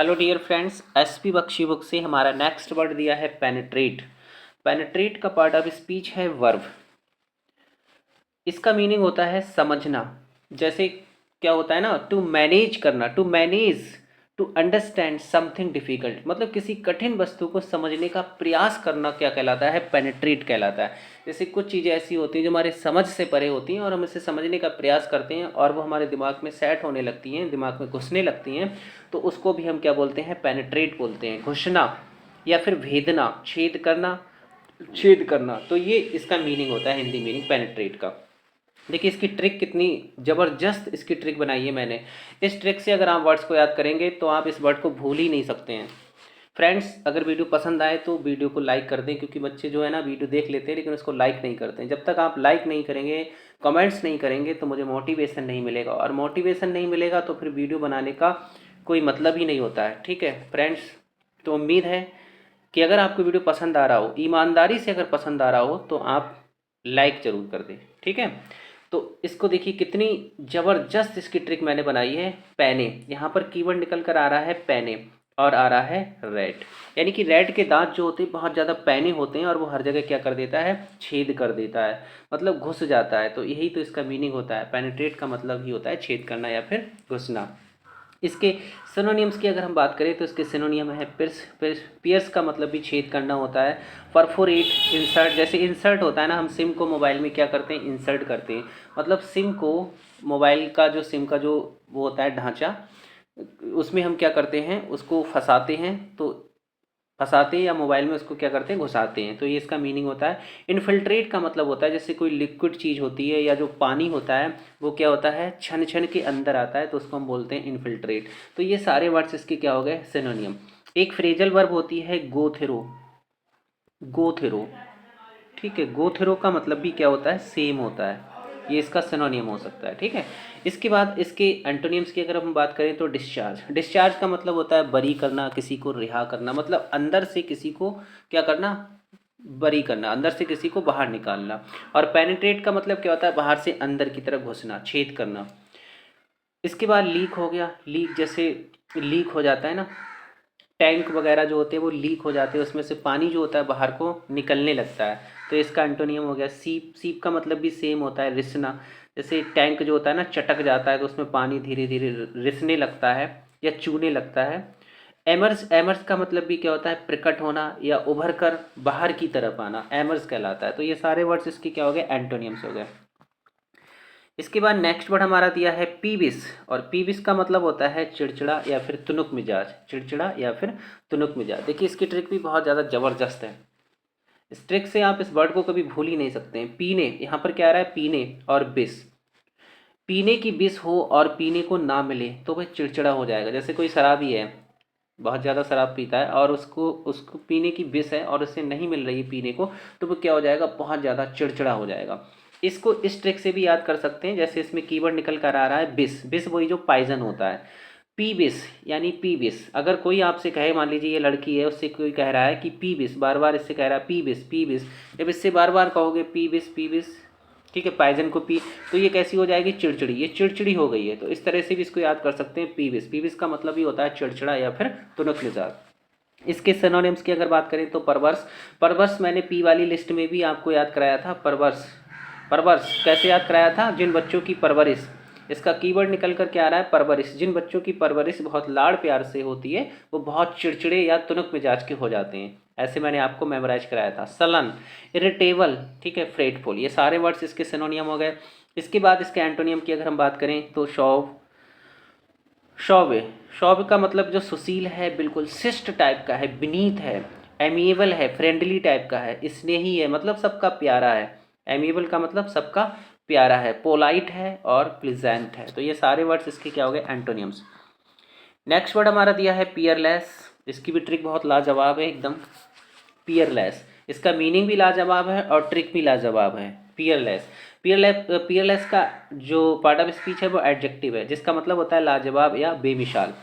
Hello dear friends, SP Bakshi book से हमारा next word दिया है पेनिट्रेट। पेनिट्रेट का पार्ट ऑफ स्पीच है वर्ब। इसका मीनिंग होता है समझना। जैसे क्या होता है ना, टू मैनेज करना, to manage, to understand something difficult, मतलब किसी कठिन वस्तु को समझने का प्रयास करना क्या कहलाता है, पेनिट्रेट कहलाता है। जैसे कुछ चीज़ें ऐसी होती हैं जो हमारे समझ से परे होती हैं और हम इसे समझने का प्रयास करते हैं और वो हमारे दिमाग में सेट होने लगती हैं, दिमाग में घुसने लगती हैं, तो उसको भी हम क्या बोलते हैं, पेनिट्रेट बोलते हैं। घुसना या फिर भेदना, छेद करना, छेद करना, तो ये इसका मीनिंग होता है, हिंदी मीनिंग पेनिट्रेट का। देखिए इसकी ट्रिक कितनी ज़बरदस्त इसकी ट्रिक बनाई है मैंने। इस ट्रिक से अगर आप वर्ड्स को याद करेंगे तो आप इस वर्ड को भूल ही नहीं सकते हैं। फ्रेंड्स, अगर वीडियो पसंद आए तो वीडियो को लाइक कर दें, क्योंकि बच्चे जो है ना वीडियो देख लेते हैं लेकिन उसको लाइक नहीं करते हैं। जब तक आप लाइक नहीं करेंगे, कमेंट्स नहीं करेंगे, तो मुझे मोटिवेशन नहीं मिलेगा, और मोटिवेशन नहीं मिलेगा तो फिर वीडियो बनाने का कोई मतलब ही नहीं होता है। ठीक है फ्रेंड्स, तो उम्मीद है कि अगर आपको वीडियो पसंद आ रहा हो, ईमानदारी से अगर पसंद आ रहा हो, तो आप लाइक ज़रूर कर दें। ठीक है, तो इसको देखिए कितनी ज़बरदस्त इसकी ट्रिक मैंने बनाई है। पैने, यहाँ पर कीवर्ड निकल कर आ रहा है पैने, और आ रहा है रेड, यानी कि रेड के दांत जो होते हैं बहुत ज़्यादा पैने होते हैं और वो हर जगह क्या कर देता है, छेद कर देता है, मतलब घुस जाता है। तो यही तो इसका मीनिंग होता है। पेनिट्रेट का मतलब ही होता है छेद करना या फिर घुसना। इसके सिनोनियम्स की अगर हम बात करें तो इसके सिनोनियम है पियर्स। पियर्स का मतलब भी छेद करना होता है। परफोरेट, इंसर्ट, जैसे इंसर्ट होता है ना, हम सिम को मोबाइल में क्या करते हैं, इंसर्ट करते हैं, मतलब सिम को, मोबाइल का जो सिम का जो वो होता है ढांचा, उसमें हम क्या करते हैं, उसको फंसाते हैं, तो फंसाते हैं या मोबाइल में उसको क्या करते हैं, घुसाते हैं। तो ये इसका मीनिंग होता है। इन्फिल्ट्रेट का मतलब होता है जैसे कोई लिक्विड चीज़ होती है या जो पानी होता है वो क्या होता है, छन छन के अंदर आता है, तो उसको हम बोलते हैं इन्फिल्ट्रेट। तो ये सारे वर्ड्स इसके क्या हो गए, सिनोनियम। एक फ्रेजल वर्ब होती है गो थ्रो, गो थ्रो। ठीक है, गो थ्रो का मतलब भी क्या होता है, सेम होता है। ये इसका सिनोनियम हो सकता है। ठीक है, इसके बाद इसके एंटोनियम्स की अगर हम बात करें तो डिस्चार्ज। डिस्चार्ज का मतलब होता है बरी करना, किसी को रिहा करना, मतलब अंदर से किसी को क्या करना, बरी करना, अंदर से किसी को बाहर निकालना। और पेनिट्रेट का मतलब क्या होता है, बाहर से अंदर की तरफ घुसना, छेद करना। इसके बाद लीक हो गया। लीक जैसे लीक हो जाता है ना, टैंक वगैरह जो होते हैं वो लीक हो जाते हैं, उसमें से पानी जो होता है बाहर को निकलने लगता है, तो इसका एंटोनियम हो गया सीप। सीप का मतलब भी सेम होता है, रिसना। जैसे टैंक जो होता है ना चटक जाता है तो उसमें पानी धीरे धीरे रिसने लगता है या चूने लगता है। एमर्स, एमर्स का मतलब भी क्या होता है, प्रकट होना या उभर कर बाहर की तरफ आना, एमर्स कहलाता है। तो ये सारे वर्ड्स इसके क्या हो गए, एंटोनियम्स हो गए। इसके बाद नेक्स्ट वर्ड हमारा दिया है पीविस, और पीविस का मतलब होता है चिड़चिड़ा या फिर तुनुक मिजाज, चिड़चिड़ा या फिर तुनुक मिजाज। देखिए इसकी ट्रिक भी बहुत ज़्यादा ज़बरदस्त है। इस ट्रिक से आप इस वर्ड को कभी भूल ही नहीं सकते हैं। पीने, यहाँ पर क्या आ रहा है, पीने और बिस। पीने की बिस हो और पीने को ना मिले तो वह चिड़चिड़ा हो जाएगा। जैसे कोई शराबी है, बहुत ज़्यादा शराब पीता है और उसको उसको पीने की बिस है और उसे नहीं मिल रही है पीने को, तो वो क्या हो जाएगा, बहुत ज़्यादा चिड़चिड़ा हो जाएगा। इसको इस ट्रिक से भी याद कर सकते हैं, जैसे इसमें कीवर्ड निकल कर आ रहा है बिस। बिस वही जो पॉइजन होता है। पी बिस यानी पी बिस। अगर कोई आपसे कहे, मान लीजिए ये लड़की है, उससे कोई कह रहा है कि पी बिस, बार बार इससे कह रहा है पी बिस पी बिस, जब इससे बार बार कहोगे पी बिस पी बिस, ठीक है, पॉइजन को पी, तो ये कैसी हो जाएगी, चिड़चिड़ी, ये चिड़चिड़ी हो गई है। तो इस तरह से भी इसको याद कर सकते हैं, पीविस। पीविस का मतलब ही होता है चिड़चिड़ा या फिर तुनक मिजाज। इसके सिनोनिम्स की अगर बात करें तो परवर्स। परवर्स मैंने पी वाली लिस्ट में भी आपको याद कराया था। परवर्स, परवर्स कैसे याद कराया था, जिन बच्चों की परवरिश। इसका कीवर्ड निकल कर क्या आ रहा है, परवरिश। जिन बच्चों की परवरिश बहुत लाड़ प्यार से होती है वो बहुत चिड़चिड़े या तुनक मिजाज के हो जाते हैं, ऐसे मैंने आपको मेमोराइज कराया था। सलन, इरिटेबल, ठीक है, फ्रेटफुल, ये सारे वर्ड्स इसके सिनोनियम हो गए। इसके बाद इसके एंटोनियम की अगर हम बात करें तो शौव, शौव्य। शौव्य का मतलब जो सुशील है, बिल्कुल शिष्ट टाइप का है, विनीत है, एमिएबल है, फ्रेंडली टाइप का है, स्नेही है, मतलब सबका प्यारा है। एमिएबल का मतलब सबका प्यारा है, पोलाइट है और प्लीजेंट है। तो ये सारे वर्ड्स इसके क्या हो गए, एंटोनियम्स। नेक्स्ट वर्ड हमारा दिया है पियरलेस। इसकी भी ट्रिक बहुत लाजवाब है एकदम। पियरलेस, इसका मीनिंग भी लाजवाब है और ट्रिक भी लाजवाब है। पियरलेस, पियरलेस, पियरलेस का जो पार्ट ऑफ स्पीच है वो एडजेक्टिव है, जिसका मतलब होता है लाजवाब या बेमिसाल।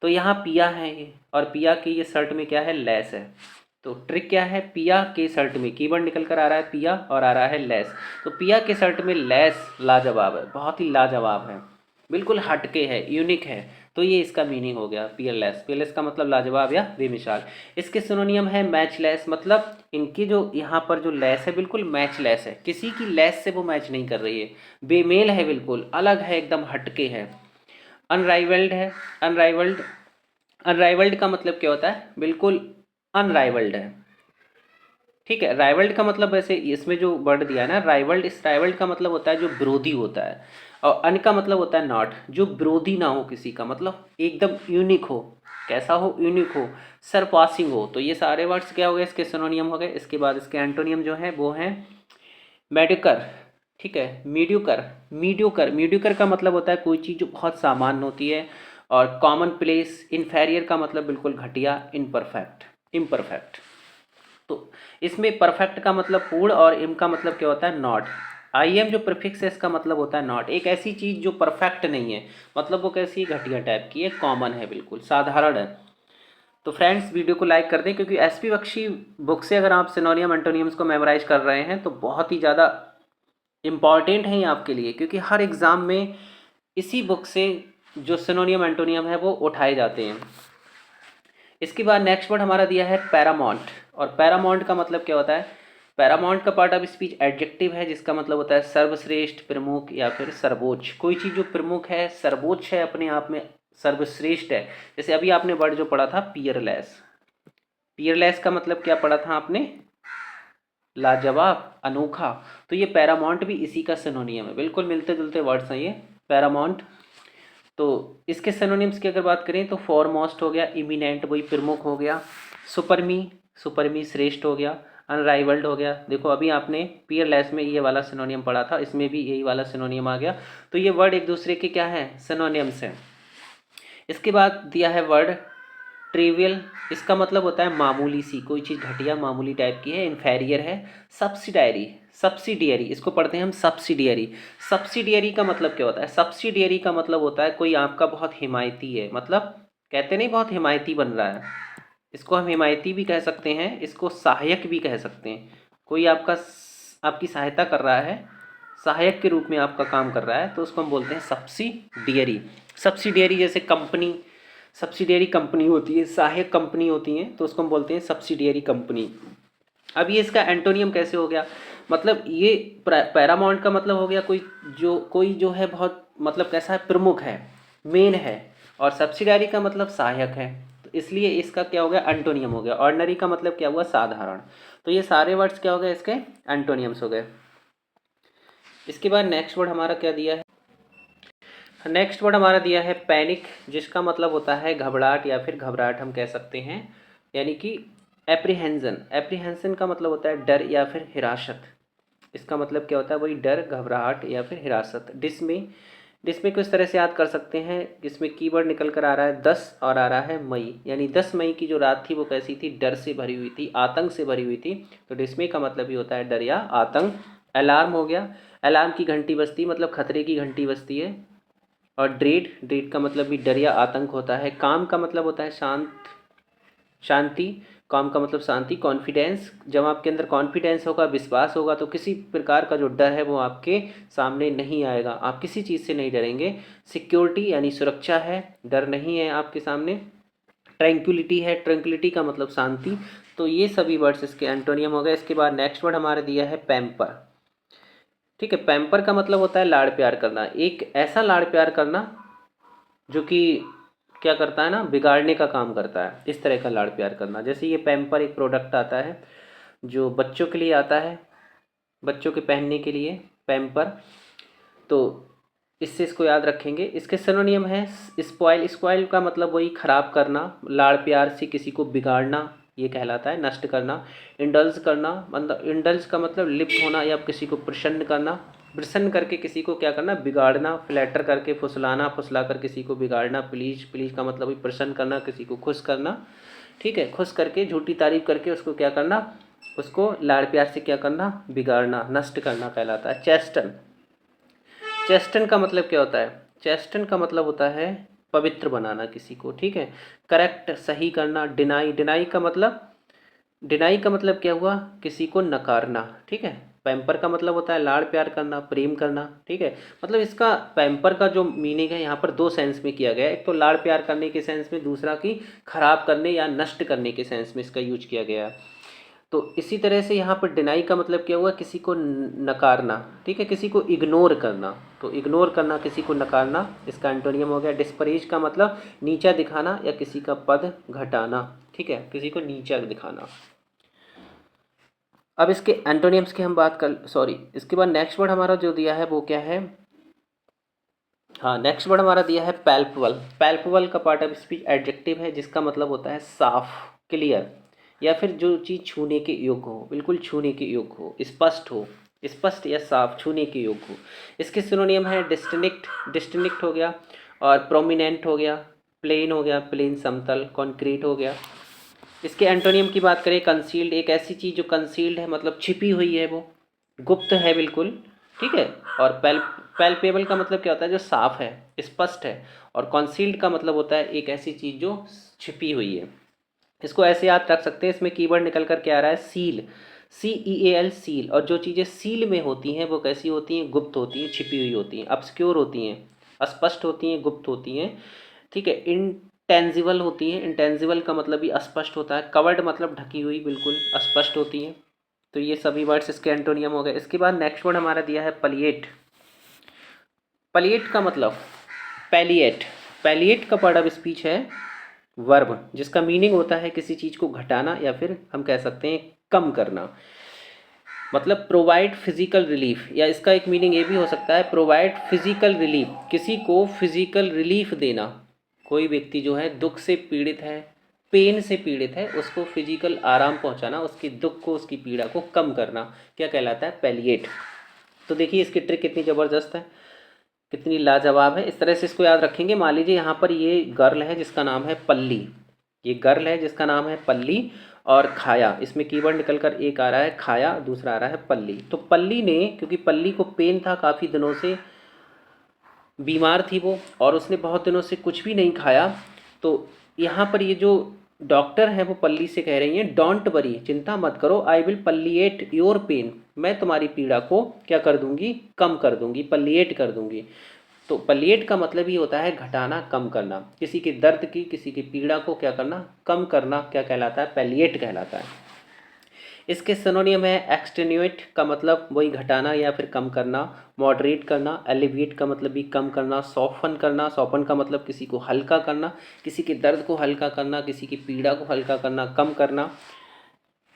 तो यहाँ पिया है ये, और पिया के ये शर्ट में क्या है, लेस है। तो ट्रिक क्या है, पिया के शर्ट में, कीवर्ड निकल कर आ रहा है पिया और आ रहा है लेस। तो पिया के शर्ट में लेस लाजवाब है, बहुत ही लाजवाब है, बिल्कुल हटके है, यूनिक है। तो ये इसका मीनिंग हो गया पीयरलेस। पीयरलेस का मतलब लाजवाब या बेमिसाल। इसके सिनोनियम है मैचलेस, मतलब इनकी जो यहाँ पर जो लेस है बिल्कुल मैचलेस है, किसी की लेस से वो मैच नहीं कर रही है, बेमेल है, बिल्कुल अलग है, एकदम हटके है। अनराइवल्ड है, अनराइवल्ड, अनराइवल्ड का मतलब क्या होता है, बिल्कुल अनराइवल्ड है। ठीक है, राइवल्ड का मतलब वैसे इसमें जो वर्ड दिया है ना राइवल्ड, इस राइवल्ड का मतलब होता है जो विरोधी होता है, और अन का मतलब होता है नॉट, जो विरोधी ना हो किसी का, मतलब एकदम यूनिक हो। कैसा हो, यूनिक हो, सरपासिंग हो। तो ये सारे वर्ड्स क्या हो गए, इसके सिनोनियम हो गए। इसके बाद इसके एंटोनियम जो है वो है मेडिकर। ठीक है, मीडियोकर, मीडियोकर, मीडियोकर का मतलब होता है कोई चीज़ जो बहुत सामान्य होती है। और कॉमन प्लेस, इन्फेरियर का मतलब बिल्कुल घटिया, इनपरफेक्ट, इम्परफेक्ट। तो इसमें परफेक्ट का मतलब पूर्ण, और इम का मतलब क्या होता है नॉट। आई एम जो प्रीफिक्स है इसका मतलब होता है नॉट, एक ऐसी चीज़ जो परफेक्ट नहीं है, मतलब वो कैसी है, घटिया टाइप की है, कॉमन है, बिल्कुल साधारण है। तो फ्रेंड्स वीडियो को लाइक कर दें, क्योंकि एसपी बख्शी बुक से अगर आप सिनोनियम एंटोनियम्स को मेमोराइज कर रहे हैं तो बहुत ही ज़्यादा इम्पॉर्टेंट है ये आपके लिए, क्योंकि हर एग्ज़ाम में इसी बुक से जो सिनोनियम एंटोनियम है वो उठाए जाते हैं। इसके बाद नेक्स्ट वर्ड हमारा दिया है पैरामाउंट। और पैरामाउंट का मतलब क्या होता है, पैरामाउंट का पार्ट ऑफ स्पीच एडजेक्टिव है, जिसका मतलब होता है सर्वश्रेष्ठ, प्रमुख या फिर सर्वोच्च। कोई चीज़ जो प्रमुख है, सर्वोच्च है, अपने आप में सर्वश्रेष्ठ है। जैसे अभी आपने वर्ड जो पढ़ा था पीयरलेस, पीयरलेस का मतलब क्या पढ़ा था आपने, लाजवाब, अनोखा। तो ये पैरामाउंट भी इसी का सिनोनियम है, बिल्कुल मिलते जुलते वर्ड्स हैं ये पैरामाउंट। तो इसके सिनोनिम्स की अगर बात करें तो फॉरमोस्ट हो गया, इमिनेंट वही प्रमुख हो गया, सुपरमी, सुपरमी श्रेष्ठ हो गया, अनराइवल्ड हो गया। देखो अभी आपने पीयरलेस में ये वाला सिनोनियम पढ़ा था, इसमें भी यही वाला सिनोनियम आ गया। तो ये वर्ड एक दूसरे के क्या है, सिनोनियम्स हैं। इसके बाद दिया है वर्ड ट्रिवियल। इसका मतलब होता है मामूली सी, कोई चीज़ घटिया मामूली टाइप की है। इन्फेरियर है। सब्सिडायरी, सब्सिडियरी, इसको पढ़ते हैं हम सब्सिडियरी। सब्सिडियरी का मतलब क्या होता है, सब्सिडियरी का मतलब होता है कोई आपका बहुत हिमायती है, मतलब कहते नहीं बहुत हिमायती बन रहा है, इसको हम हिमायती भी कह सकते हैं, इसको सहायक भी कह सकते हैं। कोई आपका आपकी सहायता कर रहा है, सहायक के रूप में आपका काम कर रहा है, तो उसको हम बोलते हैं सब्सिडियरी। सब्सिडियरी जैसे कंपनी, सब्सिडियरी कंपनी होती है, सहायक कंपनी होती हैं, तो उसको हम बोलते हैं सब्सिडियरी कंपनी। अब ये इसका एंटोनियम कैसे हो गया, मतलब ये पैरामाउंट का मतलब हो गया कोई जो है बहुत मतलब कैसा है, प्रमुख है, मेन है। और सब्सिडियरी का मतलब सहायक है, तो इसलिए इसका क्या हो गया, एंटोनियम हो गया। ऑर्डिनरी का मतलब क्या हुआ, साधारण। तो ये सारे वर्ड्स क्या हो गए, इसके एंटोनियम्स हो गए। इसके बाद नेक्स्ट वर्ड हमारा क्या दिया है, नेक्स्ट वर्ड हमारा दिया है पैनिक, जिसका मतलब होता है घबराहट या फिर घबराहट हम कह सकते हैं, यानी कि एप्रीहेंशन। एप्रीहेंशन का मतलब होता है डर या फिर हिरासत। इसका मतलब क्या होता है, वही डर, घबराहट या फिर हिरासत। डिसमे, डिसमे को इस तरह से याद कर सकते हैं, इसमें कीवर्ड निकल कर आ रहा है 10 और आ रहा है मई, यानी 10 मई की जो रात थी वो कैसी थी, डर से भरी हुई थी, आतंक से भरी हुई थी। तो डिसमे का मतलब ही होता है डर या आतंक। अलार्म हो गया, अलार्म की घंटी बजती, मतलब खतरे की घंटी बजती है। और ड्रेड, ड्रेड का मतलब भी डर या आतंक होता है। काम का मतलब होता है शांत, शांति, काम का मतलब शांति। कॉन्फिडेंस, जब आपके अंदर कॉन्फिडेंस होगा, विश्वास होगा, तो किसी प्रकार का जो डर है वो आपके सामने नहीं आएगा, आप किसी चीज़ से नहीं डरेंगे। सिक्योरिटी यानी सुरक्षा है, डर नहीं है आपके सामने। ट्रैंक्विलिटी है, ट्रैंक्विलिटी का मतलब शांति। तो ये सभी वर्ड्स इसके एंटोनियम हो गए। इसके बाद नेक्स्ट वर्ड हमारे दिया है पैम्पर। ठीक है, पैम्पर का मतलब होता है लाड़ प्यार करना, एक ऐसा लाड़ प्यार करना जो कि क्या करता है ना, बिगाड़ने का काम करता है, इस तरह का लाड़ प्यार करना। जैसे ये पैम्पर एक प्रोडक्ट आता है जो बच्चों के लिए आता है, बच्चों के पहनने के लिए पैम्पर। तो इससे इसको याद रखेंगे। इसके सिनोनियम है स्पॉइल। स्पॉइल का मतलब वही खराब करना, लाड़ प्यार से किसी को बिगाड़ना, ये कहलाता है नष्ट करना। इंडल्ज करना, मतलब इंडल्ज का मतलब लिप्त होना या किसी को प्रसन्न करना, प्रसन्न करके किसी को क्या करना, बिगाड़ना। फ्लैटर करके फुसलाना, फुसला कर किसी को बिगाड़ना। प्लीज, प्लीज का मतलब वही प्रसन्न करना, किसी को खुश करना। ठीक है, खुश करके झूठी तारीफ करके उसको क्या करना, उसको लाड़ प्यार से क्या करना, बिगाड़ना, नष्ट करना कहलाता है। चेस्टन, चेस्टन का मतलब क्या होता है, चेस्टन का मतलब होता है पवित्र बनाना किसी को। ठीक है, करेक्ट, सही करना। डिनाई, डिनाई का मतलब, डिनाई का मतलब क्या हुआ, किसी को नकारना। ठीक है, पैम्पर का मतलब होता है लाड़ प्यार करना, प्रेम करना, ठीक है। मतलब इसका पैम्पर का जो मीनिंग है यहाँ पर दो सेंस में किया गया है, एक तो लाड़ प्यार करने के सेंस में, दूसरा कि खराब करने या नष्ट करने के सेंस में इसका यूज किया गया है। तो इसी तरह से यहाँ पर डिनाई का मतलब क्या हुआ, किसी को नकारना, ठीक है, किसी को इग्नोर करना। तो इग्नोर करना, किसी को नकारना, इसका एंटोनियम हो गया। डिस्परेज का मतलब नीचा दिखाना या किसी का पद घटाना, ठीक है, किसी को नीचा दिखाना। अब इसके एंटोनियम्स की हम बात कर, सॉरी, इसके बाद नेक्स्ट वर्ड हमारा जो दिया है वो क्या है, हाँ, नेक्स्ट वर्ड हमारा दिया है पैल्पबल। पैल्पबल का पार्ट ऑफ स्पीच एडजेक्टिव है जिसका मतलब होता है साफ, क्लियर, या फिर जो चीज़ छूने के योग्य हो, बिल्कुल छूने के योग्य हो, स्पष्ट हो, स्पष्ट या साफ, छूने के योग्य हो। इसके सिनोनियम है डिस्टिंक्ट, डिस्टिंक्ट हो गया, और प्रोमिनेंट हो गया, प्लेन हो गया, प्लेन समतल, कॉन्क्रीट हो गया। इसके एंटोनियम की बात करें, कंसील्ड, एक ऐसी चीज़ जो कंसील्ड है, मतलब छिपी हुई है, वो गुप्त है बिल्कुल, ठीक है। और पैल्पेबल का मतलब क्या होता है, जो साफ है, स्पष्ट है। और कंसील्ड का मतलब होता है एक ऐसी चीज़ जो छिपी हुई है। इसको ऐसे याद रख सकते हैं, इसमें कीवर्ड निकल कर के आ रहा है सील, CEAL, सील। और जो चीज़ें सील में होती हैं वो कैसी होती हैं, गुप्त होती हैं, छिपी हुई होती हैं, ऑब्सक्योर होती हैं, अस्पष्ट होती हैं, गुप्त होती हैं, ठीक है। इंटेंजिबल होती हैं, इंटेंजिबल का मतलब भी अस्पष्ट होता है। कवर्ड मतलब ढकी हुई, बिल्कुल अस्पष्ट होती हैं। तो ये सभी वर्ड्स इसके एंटोनियम हो गए। इसके बाद नेक्स्ट वर्ड हमारा दिया है पलिएट। पलिएट का मतलब पैलिएट, पैलिएट का पार्ट ऑफ स्पीच है वर्ब, जिसका मीनिंग होता है किसी चीज़ को घटाना या फिर हम कह सकते हैं कम करना। मतलब प्रोवाइड फिजिकल रिलीफ, या इसका एक मीनिंग ये भी हो सकता है प्रोवाइड फिजिकल रिलीफ, किसी को फिजिकल रिलीफ देना। कोई व्यक्ति जो है दुख से पीड़ित है, पेन से पीड़ित है, उसको फिजिकल आराम पहुंचाना, उसकी दुख को, उसकी पीड़ा को कम करना, क्या कहलाता है, पैलिएट। तो देखिए इसकी ट्रिक कितनी ज़बरदस्त है, कितनी लाजवाब है। इस तरह से इसको याद रखेंगे। मान लीजिए यहाँ पर ये गर्ल है जिसका नाम है पल्ली, ये गर्ल है जिसका नाम है पल्ली, और खाया, इसमें कीवर्ड निकल कर एक आ रहा है खाया, दूसरा आ रहा है पल्ली। तो पल्ली ने, क्योंकि पल्ली को पेन था, काफ़ी दिनों से बीमार थी वो, और उसने बहुत दिनों से कुछ भी नहीं खाया। तो यहाँ पर ये जो डॉक्टर हैं वो पल्ली से कह रही हैं, डोंट वरी, चिंता मत करो, आई विल पल्लिएट योर पेन, मैं तुम्हारी पीड़ा को क्या कर दूंगी, कम कर दूंगी, पल्लिएट कर दूंगी। तो पल्लिएट का मतलब ही होता है घटाना, कम करना, किसी के दर्द की, किसी की पीड़ा को क्या करना, कम करना, क्या कहलाता है, पैलिएट कहलाता है। इसके सिनोनियम है एक्सटेन्यूएट का मतलब वही घटाना या फिर कम करना, मॉडरेट करना, एलिविएट का मतलब भी कम करना, सॉफन करना, सॉफन का मतलब किसी को हल्का करना, किसी के दर्द को हल्का करना, किसी की पीड़ा को हल्का करना, कम करना।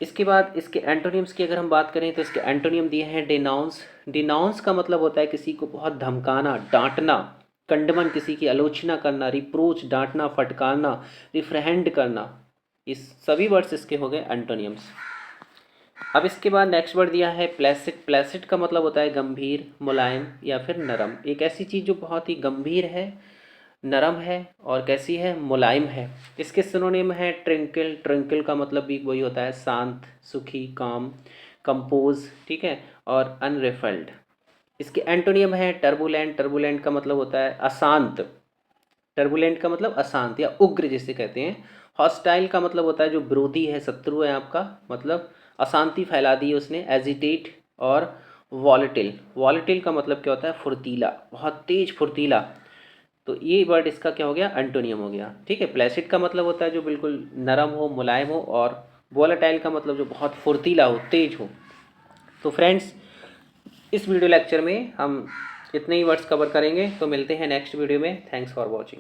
इसके बाद इसके एंटोनियम्स की अगर हम बात करें तो इसके एंटोनियम दिए हैं डिनाउंस। डिनाउंस का मतलब होता है किसी को बहुत धमकाना, डांटना, कंडमन, किसी की आलोचना करना, रिप्रोच, डांटना, फटकारना, रिफ्रेंड करना। इस सभी वर्ड्स इसके हो गए एंटोनियम्स। अब इसके बाद नेक्स्ट वर्ड दिया है प्लेसिड। प्लेसिड का मतलब होता है गंभीर, मुलायम या फिर नरम, एक ऐसी चीज़ जो बहुत ही गंभीर है, नरम है, और कैसी है, मुलायम है। इसके सिनोनिम है ट्रिंकल। ट्रिंकल का मतलब भी वही होता है शांत, सुखी, काम, कंपोज, ठीक है, और अनरिफल्ड। इसके एंटोनियम है टर्बुलेंट। टर्बुलेंट का मतलब होता है अशांत, टर्बुलेंट का मतलब अशांत या उग्र जिसे कहते हैं। हॉस्टाइल का मतलब होता है जो विरोधी है, शत्रु है आपका, मतलब अशांति फैला दी है उसने। एजिटेट और वॉलेटिल। वॉलेटिल का मतलब क्या होता है, फुर्तीला, बहुत तेज फुर्तीला। तो ये वर्ड इसका क्या हो गया, एंटोनियम हो गया, ठीक है। प्लेसिड का मतलब होता है जो बिल्कुल नरम हो, मुलायम हो, और वॉलेटाइल का मतलब जो बहुत फुर्तीला हो, तेज हो। तो फ्रेंड्स, इस वीडियो लेक्चर में हम इतने ही वर्ड्स कवर करेंगे, तो मिलते हैं नेक्स्ट वीडियो में। Thanks for watching.